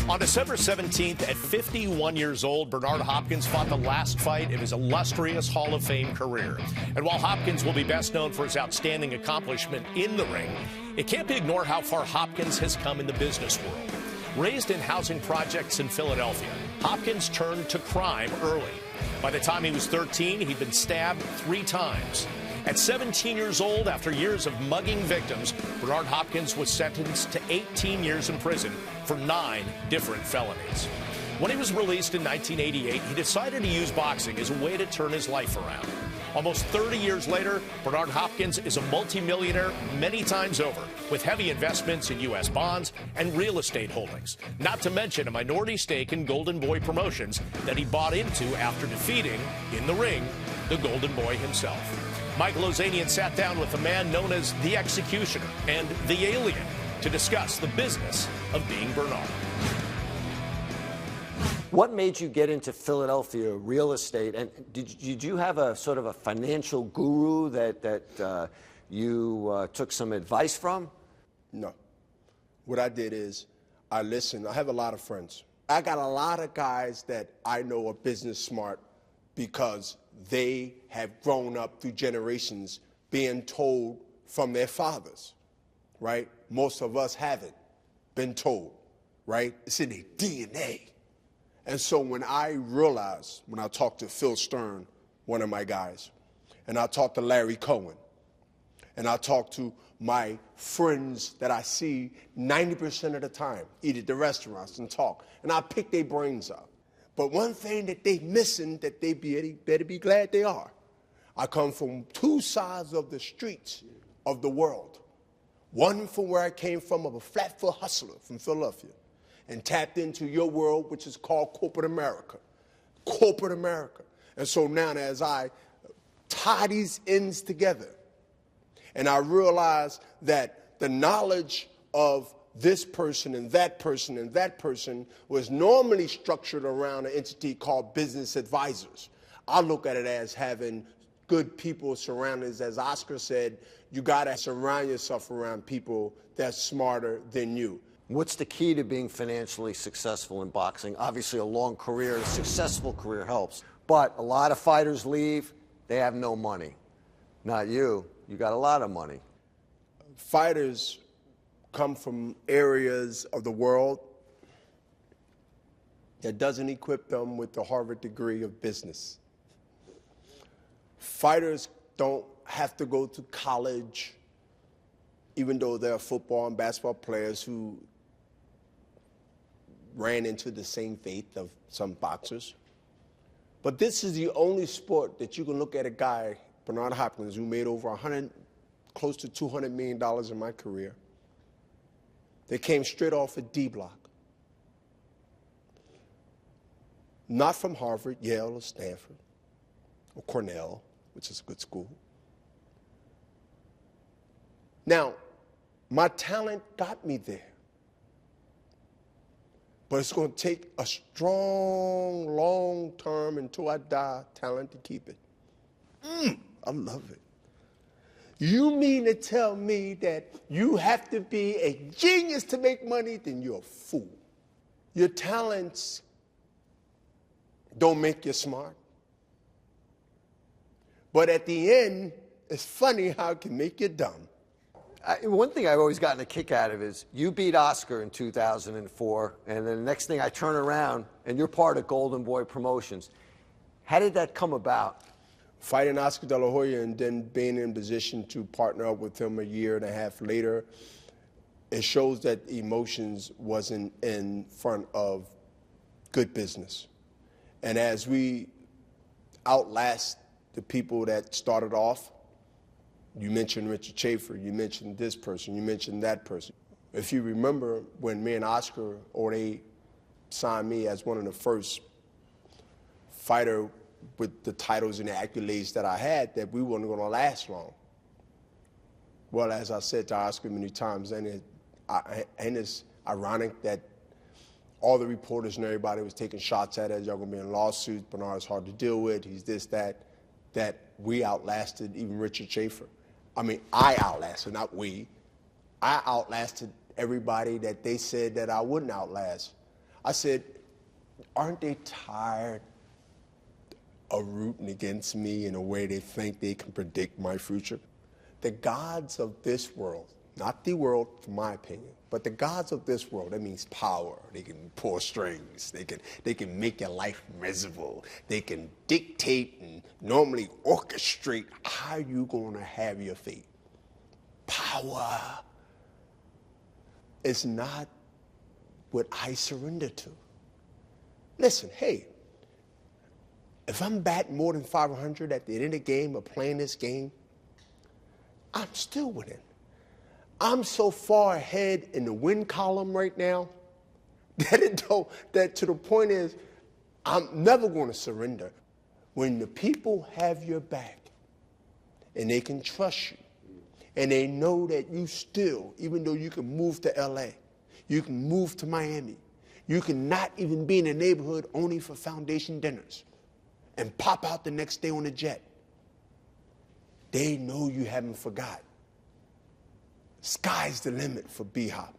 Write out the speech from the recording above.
On December 17th, at 51 years old, Bernard Hopkins fought the last fight of his illustrious Hall of Fame career. And while Hopkins will be best known for his outstanding accomplishment in the ring, it can't be ignored how far Hopkins has come in the business world. Raised in housing projects in Philadelphia, Hopkins turned to crime early. By the time he was 13, he'd been stabbed 3 times. At 17 years old, after years of mugging victims, Bernard Hopkins was sentenced to 18 years in prison for 9 different felonies. When he was released in 1988, he decided to use boxing as a way to turn his life around. Almost 30 years later, Bernard Hopkins is a multimillionaire many times over, with heavy investments in U.S. bonds and real estate holdings, not to mention a minority stake in Golden Boy Promotions that he bought into after defeating, in the ring, the Golden Boy himself. Michael Ozanian sat down with a man known as the Executioner and the Alien to discuss the business of being Bernard. What made you get into Philadelphia real estate? And did you have a sort of a financial guru that you took some advice from? No. What I did is I listened. I have a lot of friends. I got a lot of guys that I know are business smart because they have grown up through generations being told from their fathers, right? Most of us haven't been told, right? It's in their DNA. And so when I realized, when I talked to Phil Stern, one of my guys, and I talked to Larry Cohen, and I talked to my friends that I see 90% of the time, eat at the restaurants and talk, and I pick their brains up. But one thing that they missing that they better be glad they are. I come from 2 sides of the streets of the world. One from where I came from, of a flat-foot hustler from Philadelphia, and tapped into your world, which is called corporate America. Corporate America. And so now as I tie these ends together, and I realize that the knowledge of this person and that person and that person was normally structured around an entity called business advisors. I look at it as having good people surrounding us. As Oscar said, you got to surround yourself around people that's smarter than you. What's the key to being financially successful in boxing? Obviously, a long career, a successful career helps. But a lot of fighters leave, they have no money. Not you. You got a lot of money. Fighters come from areas of the world that doesn't equip them with the Harvard degree of business. Fighters don't have to go to college, even though there are football and basketball players who ran into the same fate of some boxers. But this is the only sport that you can look at a guy, Bernard Hopkins, who made over close to $200 million in my career. They came straight off a D block. Not from Harvard, Yale, or Stanford, or Cornell, which is a good school. Now, my talent got me there. But it's going to take a strong, long-term, until I die, talent to keep it. I love it. You mean to tell me that you have to be a genius to make money? Then you're a fool. Your talents don't make you smart. But at the end, it's funny how it can make you dumb. One thing I've always gotten a kick out of is you beat Oscar in 2004, and then the next thing I turn around, and you're part of Golden Boy Promotions. How did that come about? Fighting Oscar De La Hoya and then being in position to partner up with him a year and a half later, it shows that emotions wasn't in front of good business. And as we outlast the people that started off, you mentioned Richard Schaefer, you mentioned this person, you mentioned that person. If you remember when me and Oscar, or they signed me as one of the first fighter with the titles and the accolades that I had, that we weren't going to last long. Well, as I said to Oscar many times, and it's ironic that all the reporters and everybody was taking shots at us. Y'all going to be in lawsuits. Bernard's hard to deal with. He's this, that we outlasted even Richard Schaefer. I mean, I outlasted, not we. I outlasted everybody that they said that I wouldn't outlast. I said, aren't they tired of rooting against me in a way they think they can predict my future? The gods of this world, not the world, for my opinion, but the gods of this world, that means power. They can pull strings. They can make your life miserable. They can dictate and normally orchestrate how you're going to have your fate. Power is not what I surrender to. Listen, hey, if I'm batting more than 500 at the end of the game or playing this game, I'm still winning. I'm so far ahead in the win column right now that to the point is I'm never going to surrender. When the people have your back and they can trust you and they know that you still, even though you can move to LA, you can move to Miami, you can not even be in the neighborhood only for foundation dinners and pop out the next day on a jet. They know you haven't forgot. Sky's the limit for B-Hop.